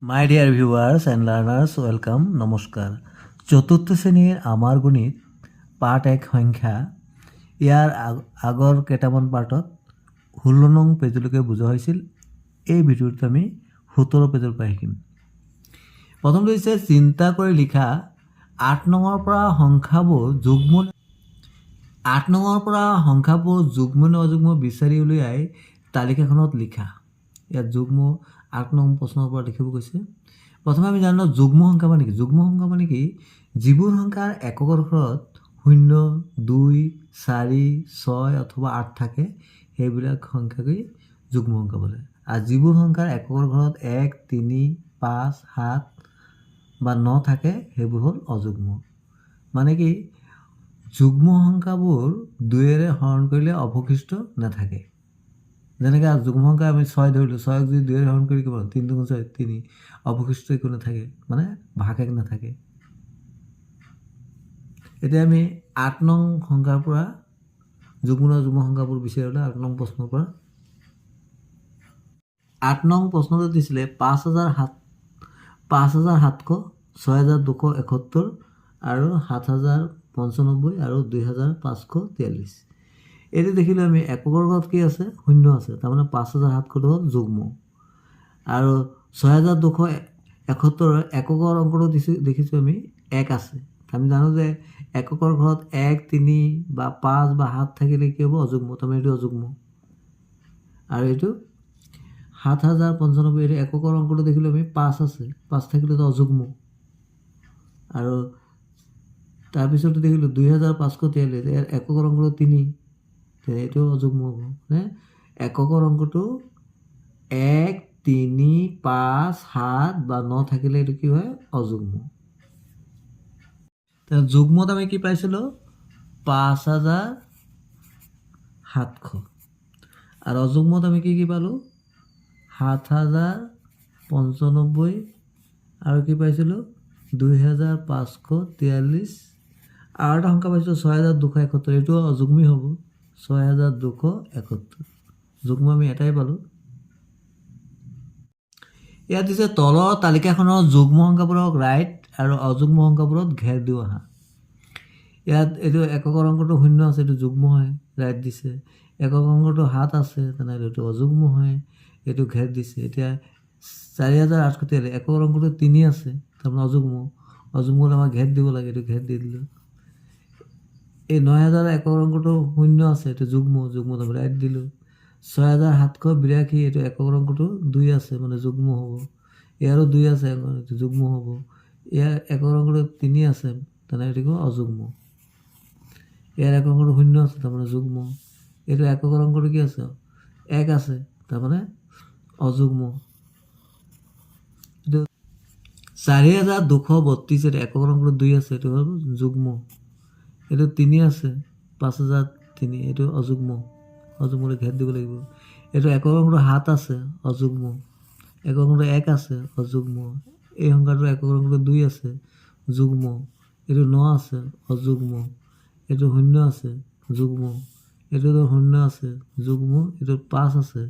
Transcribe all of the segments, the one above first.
My dear viewers and learners welcome নমস্কাৰ চতুৰ্থ শ্ৰেণীৰ আমাৰ গণিত পাৰ্ট 1 সংখ্যা ইয়াৰ আগৰ কেইটামান পাৰ্টত 16 নং পেজলৈকে বুজোৱা হৈছিল। এই ভিডিঅ'টোত আমি 17 পেজৰ পৰা শিকিম। প্ৰথমটো হৈছে চিন্তা কৰি লিখা 8 নঙৰ পৰা সংখ্যাবোৰ যুগ্ম নে অযুগ্ম বিচাৰি উলিয়াই তালিকাখনত লিখা। ইয়াত যুগ্ম 8 নং প্ৰশ্নৰ পৰা লিখিব কৈছে। প্ৰথমে আমি জানো যুগ্ম সংখ্যা মানে কি। যুগ্ম সংখ্যা মানে কি, যিবোৰ সংখ্যাৰ এককৰ ঘৰত 0, 2, 4, 6 অথবা 8 থাকে সেইবিলাক সংখ্যাকেই যুগ্ম সংখ্যা বোলে। আৰু যিবোৰ সংখ্যাৰ এককৰ ঘৰত 1, 3, 5, 7 বা 9 থাকে সেইবোৰ হ'ল অযুগ্ম। মানে কি, যুগ্ম সংখ্যাবোৰ 2ৰে হৰণ কৰিলে অৱশিষ্ট নাথাকে। যেনেকৈ যুগ্ম সংখ্যা আমি 6 ধৰিলোঁ, 6ক যদি 2ৰে হৰণ কৰি কিমান 3 × 6 = 3, অৱশিষ্ট একো নাথাকে, মানে ভাগ এক নাথাকে। এতিয়া আমি 8 নং সংখ্যাৰ পৰা যুগ্ম সংখ্যাবোৰ বিচাৰিবলৈ 8 নং প্ৰশ্নৰ পৰা 8 নং প্ৰশ্নটো দিছিলে 5,700, 6,271 আৰু 7,095 আৰু 2,543। এইটো দেখিলোঁ আমি এককৰ ঘৰত কি আছে, 0 আছে, তাৰমানে 5,700 হ'ল যুগ্ম। আৰু 6,271 এককৰ অংকটো দেখিছোঁ আমি 1 আছে। আমি জানো যে এককৰ ঘৰত 1, 3 বা 5 বা 7 থাকিলে কি হ'ব, অযুগ্ম, তাৰমানে এইটো অযুগ্ম। আৰু এইটো 7,095 এইটো এককৰ অংকটো দেখিলোঁ আমি 5 আছে, 5 থাকিলেতো অযুগ্ম। আৰু তাৰপিছতো দেখিলোঁ 2,543, ইয়াৰ এককৰ অংকটো 3, এইটো অযুগ্ম হ'ব। মানে এককৰ অংকটো 1, 3, 5, 7 বা 9 থাকিলে এইটো কি হয়, অযুগ্ম। যুগ্মত আমি কি পাইছিলোঁ, 5,700। আৰু অযুগ্মত আমি কি পালোঁ, 7,095 আৰু কি পাইছিলোঁ 2,543। আৰু এটা সংখ্যা পাইছিলোঁ 6,271, এইটো অযুগ্মেই হ'ব, 6,271। যুগ্ম আমি এটাই পালোঁ। ইয়াত দিছে তলৰ তালিকাখনৰ যুগ্ম সংখ্যাবোৰক ৰাইট আৰু অযুগ্ম সংখ্যাবোৰত ঘেৰ দিওঁ আহা। ইয়াত এইটো এককৰ অংকটো 0 আছে, এইটো যুগ্ম হয়, ৰাইট দিছে। একক অংকটো 7 আছে, তেনেহ'লে এইটো অযুগ্ম হয়, এইটো ঘেৰ দিছে। এতিয়া 4,843, এককৰ অংকটো 3 আছে, তাৰমানে অযুগ্ম। অযুগ্ম হ'লে আমাৰ ঘেৰ দিব লাগে, এইটো ঘেৰ দি দিলোঁ। এই 9,000 এককৰ অংকটো 0 আছে, এইটো যুগ্ম, আমি ৰাইট দিলোঁ। 6,782 এইটো এককৰ অংকটো 2 আছে, মানে যুগ্ম হ'ব। ইয়াৰো 2 আছে, এইটো যুগ্ম হ'ব। ইয়াৰ একৰ অংকটো 3 আছে, তেনেহ'লে এইটো অযুগ্ম। ইয়াৰ একৰ অংকটো 0 আছে, তাৰমানে যুগ্ম। এইটো এককৰ অংকটো কি আছে, 1 আছে, তাৰমানে অযুগ্ম। এইটো 4,232, এইটো এককৰ অংকটো 2 আছে, এইটো হ'ল যুগ্ম। এইটো 3 আছে, 5,003, এইটো অযুগ্ম, অযুগ্মলৈ ঘেৰ দিব লাগিব। এইটো একৰ অংকটো 7 আছে, অযুগ্ম। একৰ অংকটো 1 আছে, অযুগ্ম। এই সংখ্যাটোৰ একৰ অংকটো 2 আছে, যুগ্ম। এইটো 9 আছে, অযুগ্ম। এইটো 0 আছে, যুগ্ম। এইটোতো 0 আছে, যুগ্ম। এইটো 5 আছে,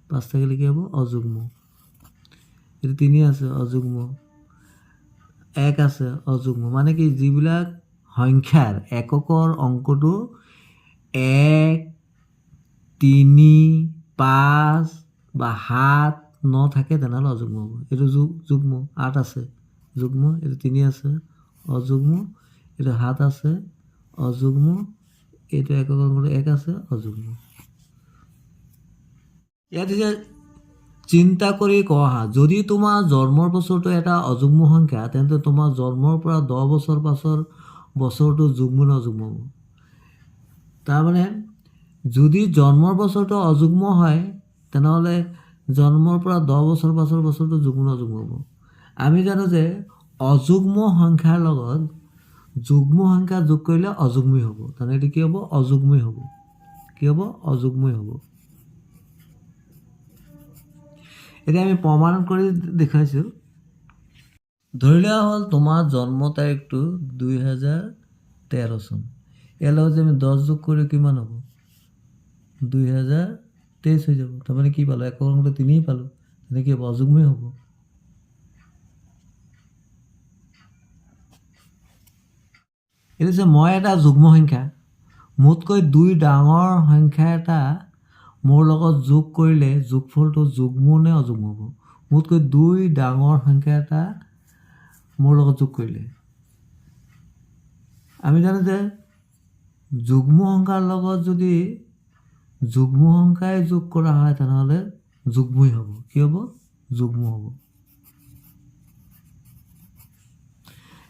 5 থাকিলে কি হ'ব, অযুগ্ম। এইটো 3 আছে, অযুগ্ম। 1 আছে, অযুগ্ম। মানে কি, যিবিলাক সংখ্যাৰ এককৰ অংকটো 1, 3, 5 বা 7, 9 থাকে তেনেহ'লে অযুগ্ম হ'ব। এইটো যুগ্ম, 8 আছে, যুগ্ম। এইটো 3 আছে, অযুগ্ম। এইটো 7 আছে, অযুগ্ম। এইটো একক অংকটো 1 আছে, অযুগ্ম। ইয়াত এতিয়া চিন্তা কৰি কোৱা, যদি তোমাৰ জন্মৰ বছৰটো এটা অযুগ্ম সংখ্যা তেন্তে তোমাৰ জন্মৰ পৰা 10 বছৰ পাছৰ বছৰটো যুগ্ম নে অযুগ্ম হ'ব। তাৰমানে যদি জন্মৰ বছৰটো অযুগ্ম হয় তেনেহ'লে জন্মৰ পৰা 10 বছৰ পাছৰ বছৰটো যুগ্ম নে অযুগ্ম হ'ব। আমি জানো যে অযুগ্ম সংখ্যাৰ লগত যুগ্ম সংখ্যা যোগ কৰিলে অযুগ্মই হ'ব, তাৰমানে এইটো কি হ'ব, অযুগ্মই হ'ব। কি হ'ব, অযুগ্মই হ'ব। এতিয়া আমি প্ৰমাণ কৰি দেখুৱাইছোঁ। ধৰি লোৱা হ'ল তোমাৰ জন্ম তাৰিখটো 2013 চন। ইয়াৰ লগত যে আমি 10 যোগ কৰি কিমান হ'ব, 2023 হৈ যাব। তাৰমানে কি পালোঁ, একৰ অংকটো 3 পালোঁ, তেনে কি হ'ব, অযুগ্মই হ'ব। এইটো হৈছে মই এটা যুগ্ম সংখ্যা, মোতকৈ 2 ডাঙৰ সংখ্যা এটা মোৰ লগত যোগ কৰিলে যোগফলটো যুগ্ম নে অযুগ্ম হ'ব? মোতকৈ 2 ডাঙৰ সংখ্যা এটা মোৰ লগত যোগ কৰিলে, আমি জানো যে যুগ্ম সংখ্যাৰ লগত যদি যুগ্ম সংখ্যাই যোগ কৰা হয় তেনেহ'লে যুগ্মই হ'ব। কি হ'ব? যুগ্ম হ'ব।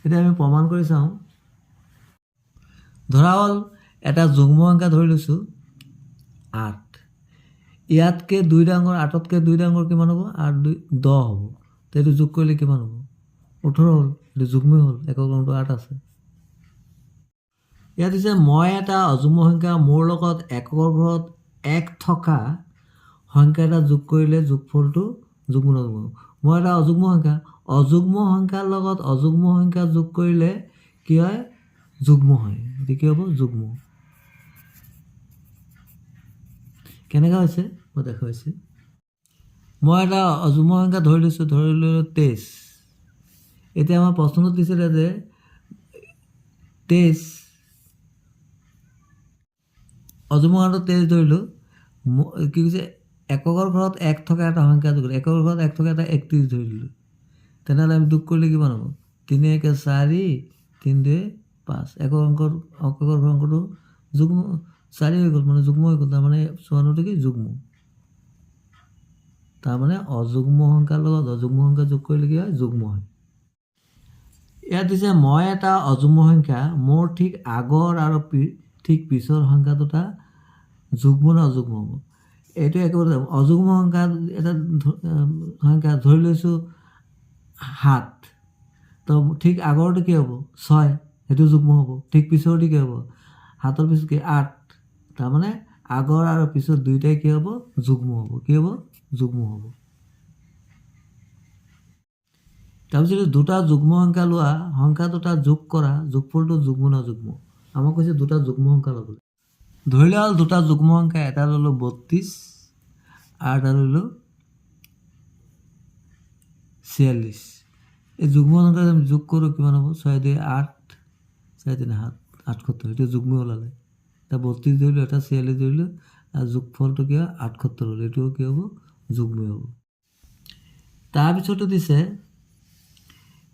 এতিয়া আমি প্ৰমাণ কৰি চাওঁ। ধৰা হ'ল এটা যুগ্ম সংখ্যা ধৰি লৈছোঁ 8, ইয়াতকৈ 2 ডাঙৰ, 8তকৈ 2 ডাঙৰ কিমান হ'ব? 8 2 10 হ'ব। তো এইটো যোগ কৰিলে কিমান হ'ব? 18 হ'ল। এইটো যুগ্মই হ'ল, একক অংকটো 8 আছে। ইয়াত দিছে মই এটা অযুগ্ম সংখ্যা মোৰ লগত এককৰ ঘৰত 1 থকা সংখ্যা এটা যোগ কৰিলে যোগফলটো যুগ্ম নযুগ্ম হ'ব। মই এটা অযুগ্ম সংখ্যা, অযুগ্ম সংখ্যাৰ লগত অযুগ্ম সংখ্যা যোগ কৰিলে কি হয়? যুগ্ম হয়। এইটো কি হ'ব? যুগ্ম। কেনেকৈ হৈছে মই দেখুৱাইছোঁ। মই এটা অযুগ্ম সংখ্যা ধৰি লৈছোঁ, ধৰি ল'লোঁ 23। এতিয়া আমাৰ প্ৰশ্নটোত দিছিলে যে 23 অযুগ্ম সংখ্যাটো 23 ধৰিলোঁ, কি কৈছে? এককৰ ঘৰত 1 থকা এটা সংখ্যা যোগ কৰিলোঁ, এককৰ ঘৰত 1 থকা এটা 31 ধৰি দিলোঁ। তেনেহ'লে আমি যোগ কৰিলে কিমান হ'ব? 3 1 4, 3 2 5। এককৰ ঘৰৰ অংকটো যুগ্ম 4 হৈ গ'ল, মানে যুগ্ম হৈ গ'ল। তাৰমানে 54টো কি? যুগ্ম। তাৰমানে অযুগ্ম সংখ্যাৰ লগত অযুগ্ম সংখ্যা যোগ কৰিলে কি হয়? যুগ্ম হয়। ইয়াত দিছে মই এটা অযুগ্ম সংখ্যা মোৰ ঠিক আগৰ আৰু ঠিক পিছৰ সংখ্যা দুটা যুগ্ম নে অযুগ্ম হ'ব? এইটো একেবাৰে অযুগ্ম সংখ্যা এটা সংখ্যা ধৰি লৈছোঁ 7, তো ঠিক আগৰটো কি হ'ব? 6, সেইটো যুগ্ম হ'ব। ঠিক পিছৰটো কি হ'ব? 7ৰ পিছত কি? 8। তাৰমানে আগৰ আৰু পিছৰ দুয়োটাই কি হ'ব? যুগ্ম হ'ব। কি হ'ব? যুগ্ম হ'ব। তাৰপিছত দুটা যুগ্ম সংখ্যা লোৱা, সংখ্যা দুটা যোগ কৰা, যোগফলটো যুগ্ম নে অযুগ্ম? আমাক কৈছে দুটা যুগ্ম সংখ্যা ল'বলৈ। ধৰি লোৱা হ'ল দুটা যুগ্ম সংখ্যা, এটা ল'লোঁ 32 আৰু এটা ল'লোঁ 46। এই যুগ্ম সংখ্যা আমি যোগ কৰোঁ, কিমান হ'ব? 6 2 8, 4 3 7, 78। এইটো যুগ্ম ওলালে। এটা 32 ধৰিলোঁ, এটা 46 ধৰিলোঁ, আৰু যোগফলটো কি হয়? 78 হ'ল। এইটো কি হ'ব? যুগ্মই হ'ব। তাৰপিছতো দিছে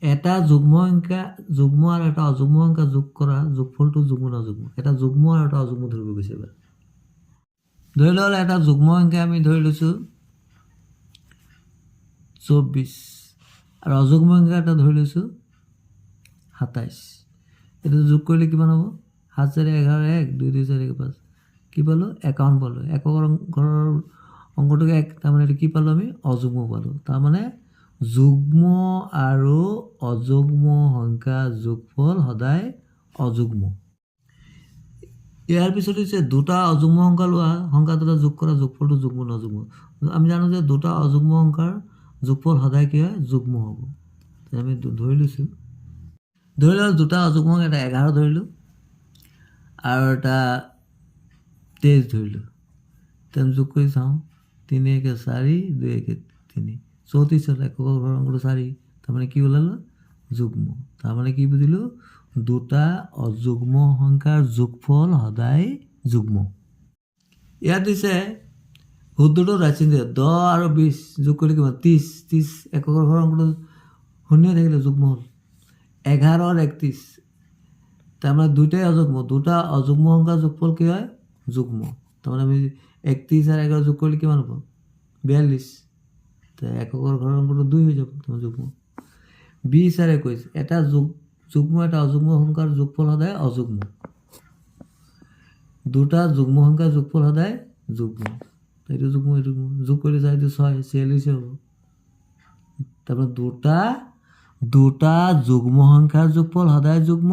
এটা যুগ্ম সংখ্যা যুগ্ম আৰু এটা অযুগ্ম সংখ্যা যোগ কৰা, যোগফলটো যুগ্ম নে অযুগ্ম? এটা যুগ্ম আৰু এটা অযুগ্ম ধৰিব গৈছে এবাৰ। ধৰি লওক এটা যুগ্ম সংখ্যা আমি ধৰি লৈছোঁ 24 আৰু অযুগ্ম সংখ্যা এটা ধৰি লৈছোঁ 27। এইটো যোগ কৰিলে কিমান হ'ব? 7 4 11 1, 2 2 4 1 5। কি পালোঁ? 51 পালোঁ। একৰ ঘৰৰ অংকটোকে 1, তাৰমানে এইটো কি পালোঁ? আমি অযুগ্ম পালোঁ। তাৰমানে যুগ্ম আৰু অযুগ্ম সংখ্যা যোগফল সদায় অযুগ্ম। ইয়াৰ পিছত হৈছে দুটা অযুগ্ম সংখ্যা লোৱা, সংখ্যা দুটা যোগ কৰা, যোগফলটো যুগ্ম নে অযুগ্ম? আমি জানো যে দুটা অযুগ্ম সংখ্যাৰ যোগফল সদায় কি হয়? যুগ্ম হ'ব। আমি ধৰি লৈছোঁ। ধৰি লওক দুটা অযুগ্ম সংখ্যা, এটা 11 ধৰিলোঁ আৰু এটা 23 ধৰিলোঁ। আমি যোগ কৰি চাওঁ। 3 1 4, 2 1 3, 34 হ'ল। একৰ ঘৰৰ অংকটো 4, তাৰমানে কি ওলালোঁ? যুগ্ম। তাৰমানে কি বুজিলোঁ? দুটা অযুগ্ম সংখ্যাৰ যোগফল সদায় যুগ্ম। ইয়াত দিছে সূত্ৰটো ৰাইট দিয়ে 10 আৰু 20 যোগ কৰিলে কিমান? 30। 30 একৰ ঘৰৰ অংকটো শূন্য থাকিলে যুগ্ম হ'ল। 11 আৰু 31, তাৰমানে দুইটাই অযুগ্ম। দুটা অযুগ্ম সংখ্যাৰ যোগফল কি হয়? যুগ্ম। তাৰমানে আমি 31 আৰু 11 যোগ কৰিলে কিমান হ'ব? 42। তো একৰ ঘৰৰ অংকটো 2 হৈ যাব, তোমাৰ যুগ্ম। 20 আৰু 21, এটা যুগ্ম এটা অযুগ্ম সংখ্যাৰ যোগফল সদায় অযুগ্ম। দুটা যুগ্ম সংখ্যাৰ যোগফল সদায় যুগ্ম। এইটো যুগ্ম, এইটো যুগ্ম। যোগ কৰিলে 4 2 6, 46 হ'ব। তাৰপৰা দুটা যুগ্ম সংখ্যাৰ যোগফল সদায় যুগ্ম,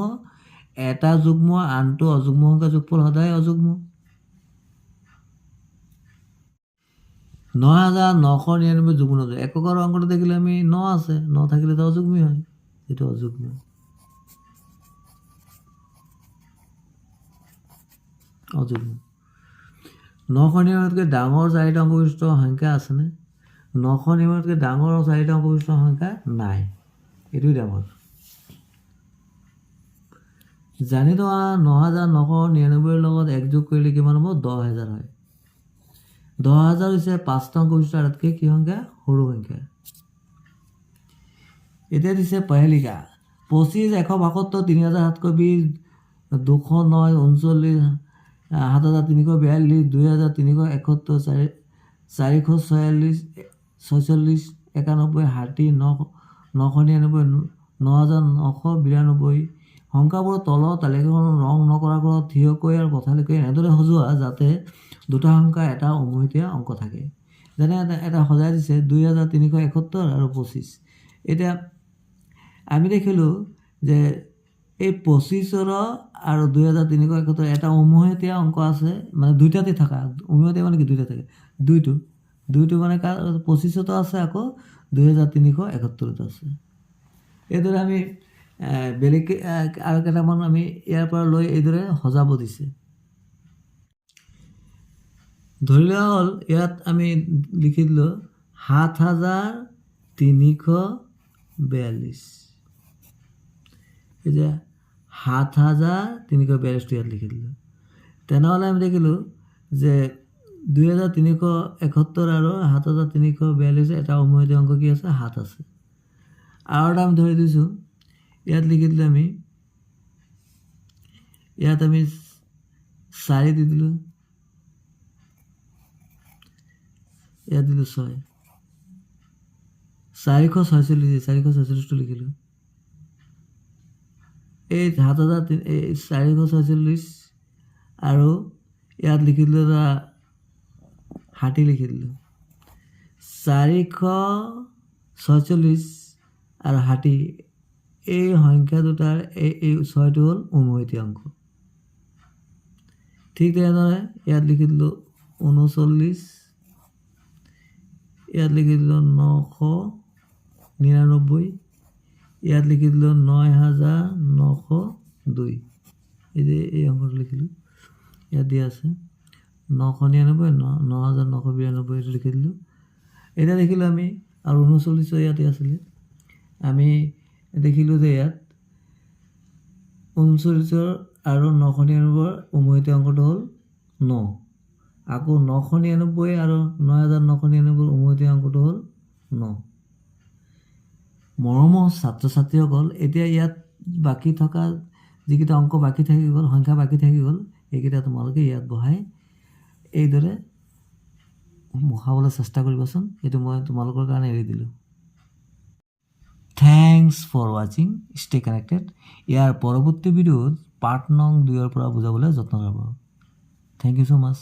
এটা যুগ্ম আনটো অযুগ্ম সংখ্যাৰ যোগফল সদায় অযুগ্ম। 9999 যুগ্ম নযুগ্ম। এককৰ অংকটো দেখিলে আমি 9 আছে, 9 থাকিলেতো অযুগ্মই হয়। এইটো অযুগ্ম। অযুগ্ম। 999তকৈ ডাঙৰ 4টা অংক বিশিষ্ট সংখ্যা আছেনে? 999তকৈ ডাঙৰ 4টা অংক বিশিষ্ট সংখ্যা নাই। এইটোৱে ডাঙৰ। জানি থোৱা ৯,৯৯৯ লগত ১ যোগ কৰিলে কিমান হ'ব? ১০,০০০ হয়। ১০,০০০ হৈছে ৫টা অংকৰ ভিতৰত আটাইতকৈ কি সংখ্যা? সৰু সংখ্যা। এতিয়া দিছে পহেলিকা ২৫, ১৭২, ৩,৭২০, ২০৯, ৩৯, ৭,৩৪২, ২,৩৭১, ৪৪৪, ৪৬, ৯১, ৬০, ৯৯৯, ৯,৯৯২। সংখ্যাবোৰৰ তলৰ তালিকাখন ৰং নকৰাৰ ফলত থিয়কৈ আৰু পথালিকৈ এনেদৰে সজোৱা যাতে দুটা সংখ্যা এটা উমৈহতীয়া অংক থাকে। যেনে এটা সজাই দিছে ২,৩৭১ আৰু ২৫। এতিয়া আমি দেখিলোঁ যে এই ২৫ৰ আৰু ২,৩৭১ এটা উমৈহতীয়া অংক আছে, মানে দুইটাতে থকা। উমৈহতীয়া মানে কি? দুইটা থাকে। দুইটো মানে ২৫তো আছে, আকৌ ২,৩৭১তো আছে। এইদৰে আমি বেলেগ আৰু কেইটামান আমি ইয়াৰ পৰা লৈ এইদৰে সজাব দিছে। ধৰি লোৱা হ'ল ইয়াত আমি লিখি দিলোঁ ৭,৩৪২। এই যে ৭,৩৪২টো ইয়াত লিখি দিলোঁ। তেনেহ'লে আমি দেখিলোঁ যে ২,৩৭১ আৰু ৭,৩৪২ এটা উমৈহতীয়া অংক কি আছে? ৭ আছে। আৰু এটা আমি ধৰি দিছোঁ, ইয়াত লিখি দিলোঁ আমি, ইয়াত আমি ৪ দি দিলোঁ, ইয়াত দিলোঁ ৬, ৪৪৬টো লিখিলোঁ। এই ৭,৪৪৬ আৰু ইয়াত লিখি দিলোঁ ৬০ লিখি দিলোঁ। ৪৪৬ আৰু ৬০ এই সংখ্যা দুটাৰ এই ৬টো হ'ল উমৈহতীয়া অংক। ঠিক তেনেদৰে ইয়াত লিখি দিলোঁ ৩৯, ইয়াত লিখি দিলোঁ ৯৯৯, ইয়াত লিখি দিলোঁ ৯,৯০২। এই যে এই অংকটো লিখিলোঁ, ইয়াত দিয়া আছে ৯৯৯, ৯,৯৯২ এইটো লিখি দিলোঁ। এতিয়া দেখিলোঁ আমি, আৰু ৩৯ ইয়াতে আছিলে, আমি দেখিলোঁ যে ইয়াত ৩৯ আৰু ৯৯৯ৰ উমৈহতীয়া অংকটো হ'ল ৯। আকৌ ৯৯৯ আৰু ৯,৯৯৯ৰ উমৈহতীয়া অংকটো হ'ল ৯। মৰমৰ ছাত্ৰ ছাত্ৰীসকল, এতিয়া ইয়াত বাকী থকা যিকেইটা অংক বাকী থাকি গ'ল, সংখ্যা বাকী থাকি গ'ল, এইকেইটা তোমালোকে ইয়াত বহাই এইদৰে মুখাবলৈ চেষ্টা কৰিবাচোন। এইটো মই তোমালোকৰ কাৰণে এৰি দিলোঁ। থেংকছ ফৰ ৱাচিং, ষ্টে কানেক্টেড। ইয়াৰ পৰৱৰ্তী ভিডিঅ'ত পাৰ্ট নং 2ৰ পৰা বুজাবলৈ যত্ন কৰিব। Thank you so' much.